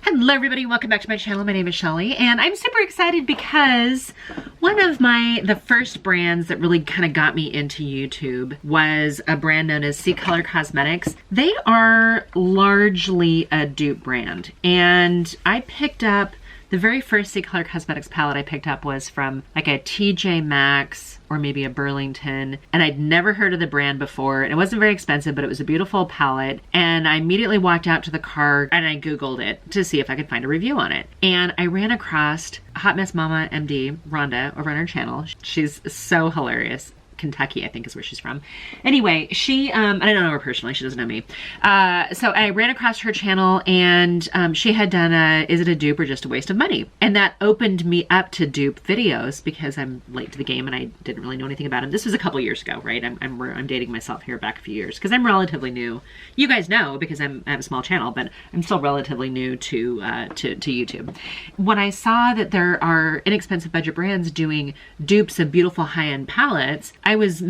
Hello everybody, welcome back to my channel. My name is Shelly and I'm super excited because one of the first brands that really kind of got me into YouTube was a brand known as CColor Cosmetics. They are largely a dupe brand, and I picked up the very first CColor Cosmetics palette I picked up was from like a TJ Maxx or maybe a Burlington, and I'd never heard of the brand before, and it wasn't very expensive, but it was a beautiful palette, and I immediately walked out to the car and I Googled it to see if I could find a review on it. And I ran across Hot Mess Mama MD, Rhonda, over on her channel. She's so hilarious. Kentucky, I think is where she's from. Anyway, she, I don't know her personally, she doesn't know me. So I ran across her channel and she had done a, is it a dupe or just a waste of money? And that opened me up to dupe videos because I'm late to the game and I didn't really know anything about them. This was a couple years ago, right? I'm dating myself here back a few years because I'm relatively new. You guys know because I have a small channel, but I'm still relatively new to YouTube. When I saw that there are inexpensive budget brands doing dupes of beautiful high-end palettes, I was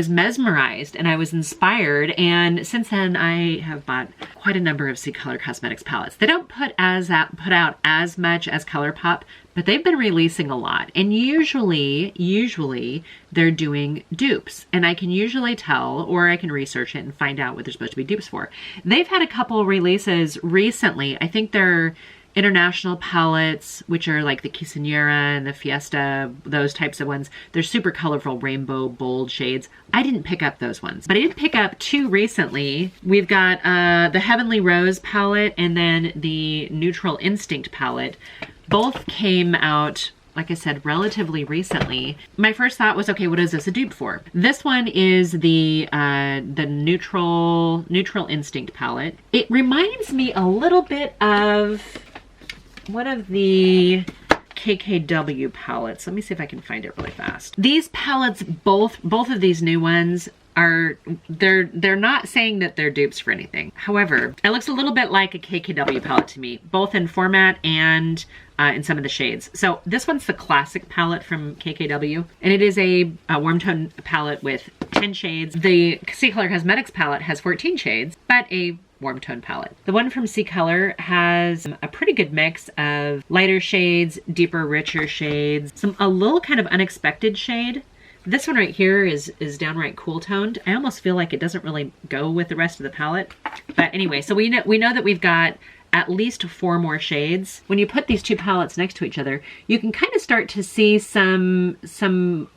mesmerized and I was inspired, and since then I have bought quite a number of CColor Cosmetics palettes. They don't put out as much as ColourPop, but they've been releasing a lot, and usually they're doing dupes, and I can usually tell, or I can research it and find out what they're supposed to be dupes for. They've had a couple releases recently. I think they're international palettes, which are like the Quinceañera and the Fiesta, those types of ones. They're super colorful, rainbow, bold shades. I didn't pick up those ones, but I did pick up two recently. We've got the Heavenly Rose palette and then the Neutral Instinct palette. Both came out, like I said, relatively recently. My first thought was, okay, what is this a dupe for? This one is the Neutral Instinct palette. It reminds me a little bit of one of the KKW palettes. Let me see if I can find it really fast. These palettes, both of these new ones are, they're not saying that they're dupes for anything. However, it looks a little bit like a KKW palette to me, both in format and in some of the shades. So this one's the Classic palette from KKW, and it is a warm tone palette with 10 shades. The CColor Cosmetics palette has 14 shades, but a warm tone palette. The one from CColor has a pretty good mix of lighter shades, deeper, richer shades, a little kind of unexpected shade. This one right here is downright cool toned. I almost feel like it doesn't really go with the rest of the palette. But anyway, so we know that we've got at least 4 more shades. When you put these two palettes next to each other, you can kind of start to see some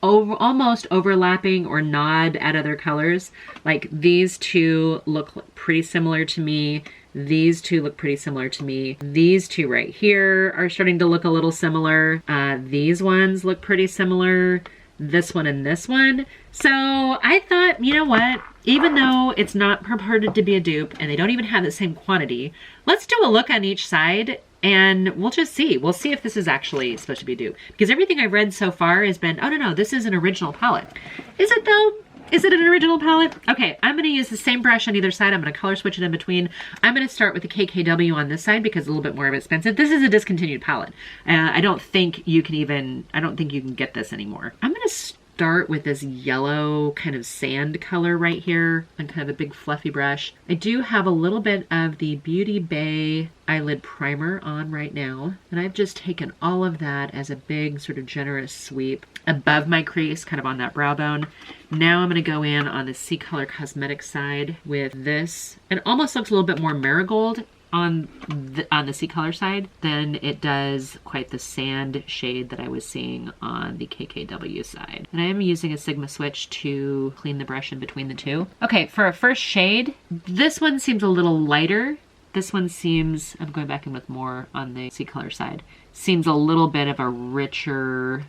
almost overlapping or nod at other colors. Like these two look pretty similar to me. These two look pretty similar to me. These two right here are starting to look a little similar. These ones look pretty similar. This one and this one. So I thought, you know what? Even though it's not purported to be a dupe and they don't even have the same quantity, let's do a look on each side and we'll just see. We'll see if this is actually supposed to be a dupe. Because everything I've read so far has been, oh no, this is an original palette. Is it though? Is it an original palette? Okay, I'm gonna use the same brush on either side. I'm gonna color switch it in between. I'm gonna start with the KKW on this side because it's a little bit more expensive. This is a discontinued palette. I don't think you can get this anymore. I'm gonna start with this yellow kind of sand color right here on kind of a big fluffy brush. I do have a little bit of the Beauty Bay eyelid primer on right now, and I've just taken all of that as a big sort of generous sweep above my crease, kind of on that brow bone. Now I'm going to go in on the CColor Cosmetics side with this. It almost looks a little bit more marigold on the CColor side than it does quite the sand shade that I was seeing on the KKW side. And I am using a Sigma switch to clean the brush in between the two. Okay, for a first shade, this one seems a little lighter. This one seems, I'm going back in with more on the CColor side, seems a little bit of a richer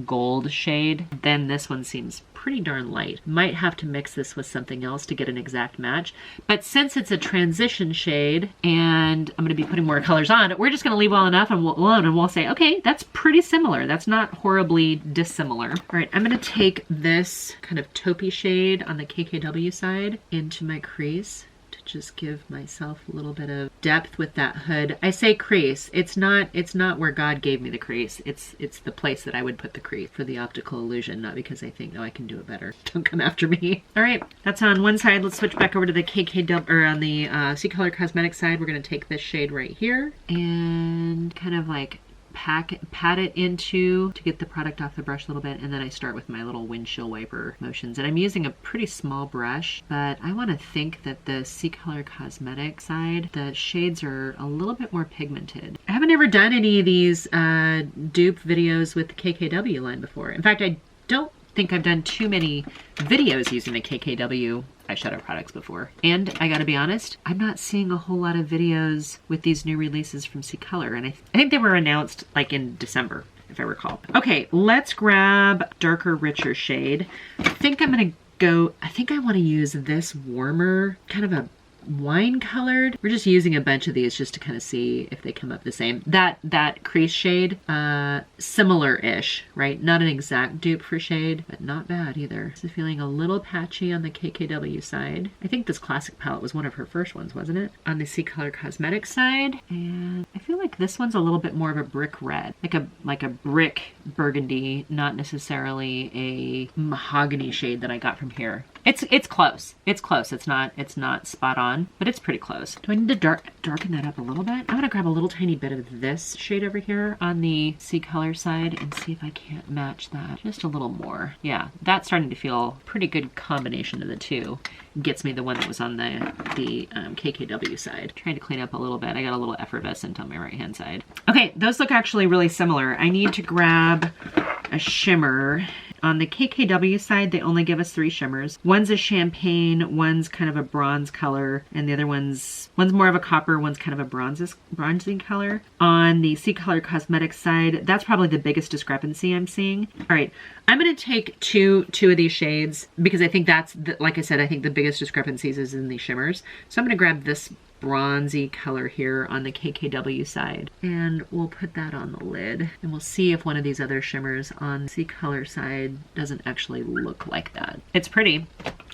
gold shade. Then this one seems pretty darn light. Might have to mix this with something else to get an exact match. But since it's a transition shade and I'm going to be putting more colors on, we're just going to leave well enough alone and we'll say, okay, that's pretty similar. That's not horribly dissimilar. All right, I'm going to take this kind of taupey shade on the KKW side into my crease to just give myself a little bit of depth with that hood. I say crease. It's not where God gave me the crease. It's the place that I would put the crease for the optical illusion, not because I think, no, I can do it better. Don't come after me. All right, that's on one side. Let's switch back over to the KKW, or on the CColor Cosmetics side. We're gonna take this shade right here and kind of like pat it into to get the product off the brush a little bit, and then I start with my little windshield wiper motions. And I'm using a pretty small brush, but I want to think that the CColor Cosmetics side, the shades are a little bit more pigmented. I haven't ever done any of these dupe videos with the KKW line before. In fact, I don't think I've done too many videos using the KKW eyeshadow products before. And I gotta be honest, I'm not seeing a whole lot of videos with these new releases from CColor, and I think they were announced like in December, if I recall. Okay, let's grab darker, richer shade. I think I'm gonna go, I think I wanna use this warmer, kind of a wine colored. We're just using a bunch of these just to kind of see if they come up the same. That crease shade, similar-ish, right? Not an exact dupe for shade, but not bad either. This is feeling a little patchy on the KKW side. I think this classic palette was one of her first ones, wasn't it? On the CColor Cosmetics side, and I feel like this one's a little bit more of a brick red, like a brick burgundy, not necessarily a mahogany shade that I got from here. It's close. It's close. It's not spot on, but it's pretty close. Do I need to darken that up a little bit? I'm gonna grab a little tiny bit of this shade over here on the CColor side and see if I can't match that just a little more. Yeah, that's starting to feel a pretty good combination of the two. Gets me the one that was on the KKW side. Trying to clean up a little bit. I got a little effervescent on my right hand side. Okay, those look actually really similar. I need to grab a shimmer. On the KKW side, they only give us 3 shimmers. One's a champagne, one's kind of a bronze color, and the other one's more of a copper, one's kind of a bronzy color. On the CColor Cosmetics side, that's probably the biggest discrepancy I'm seeing. All right, I'm gonna take two of these shades because I think that's, like I said, I think the biggest discrepancies is in these shimmers. So I'm gonna grab this bronzy color here on the KKW side, and we'll put that on the lid, and we'll see if one of these other shimmers on the CColor side doesn't actually look like that. It's pretty.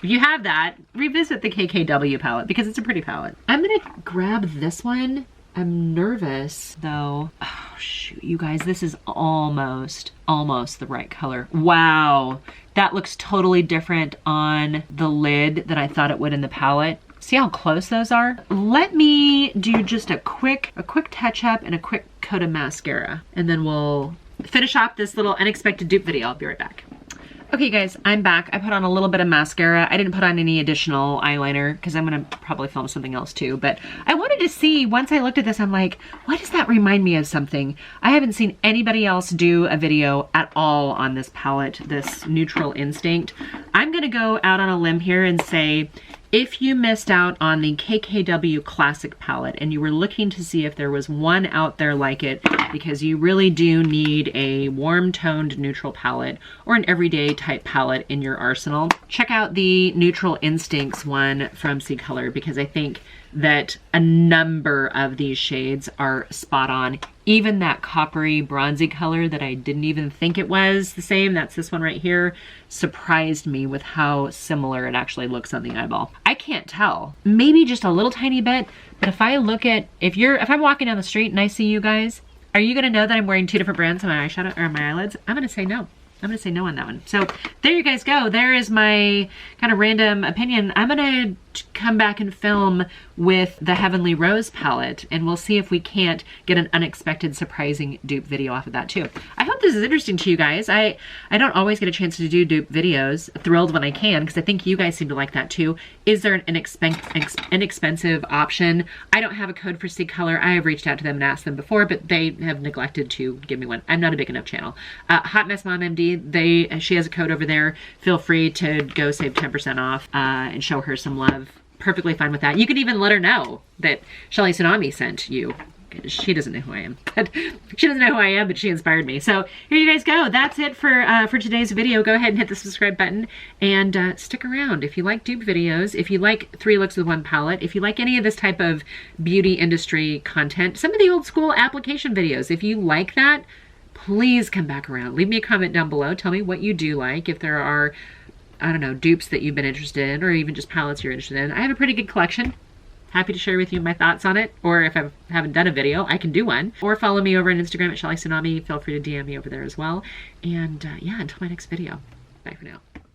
If you have that, revisit the KKW palette because it's a pretty palette. I'm gonna grab this one. I'm nervous though. Oh shoot, you guys, this is almost the right color. Wow, that looks totally different on the lid than I thought it would in the palette. See how close those are? Let me do just a quick touch up and a quick coat of mascara, and then we'll finish off this little unexpected dupe video. I'll be right back. Okay guys, I'm back. I put on a little bit of mascara. I didn't put on any additional eyeliner because I'm gonna probably film something else too, but I wanted to see, once I looked at this, I'm like, why does that remind me of something? I haven't seen anybody else do a video at all on this palette, this Neutral Instinct. I'm gonna go out on a limb here and say, if you missed out on the KKW Classic palette and you were looking to see if there was one out there like it, because you really do need a warm toned neutral palette or an everyday type palette in your arsenal, check out the Neutral Instincts one from CColor, because I think that a number of these shades are spot on. Even that coppery bronzy color that I didn't even think it was the same, that's this one right here, surprised me with how similar it actually looks on the eyeball. I can't tell, maybe just a little tiny bit, but if I look at, if I'm walking down the street and I see you guys, are you gonna know that I'm wearing 2 different brands on my eyeshadow or my eyelids? I'm gonna say no. I'm gonna say no on that one. So there you guys go. There is my kind of random opinion. I'm gonna come back and film with the Heavenly Rose palette, and we'll see if we can't get an unexpected surprising dupe video off of that too. I hope this is interesting to you guys. I don't always get a chance to do dupe videos. Thrilled when I can, because I think you guys seem to like that too. Is there an inexpensive option? I don't have a code for CColor. I have reached out to them and asked them before, but they have neglected to give me one. I'm not a big enough channel. Hot Mess Mom MD, she has a code over there. Feel free to go save 10% off and show her some love. Perfectly fine with that. You can even let her know that Shelly Tsunami sent you. She doesn't know who I am. She doesn't know who I am, but she inspired me. So here you guys go. That's it for today's video. Go ahead and hit the subscribe button and stick around. If you like dupe videos, if you like 3 looks with 1 palette, if you like any of this type of beauty industry content, some of the old school application videos, if you like that, please come back around. Leave me a comment down below. Tell me what you do like. If there are, I don't know, dupes that you've been interested in, or even just palettes you're interested in. I have a pretty good collection. happy to share with you my thoughts on it. Or if I haven't done a video, I can do one. Or follow me over on Instagram at Shelly Tsunami. Feel free to DM me over there as well. And yeah, until my next video. Bye for now.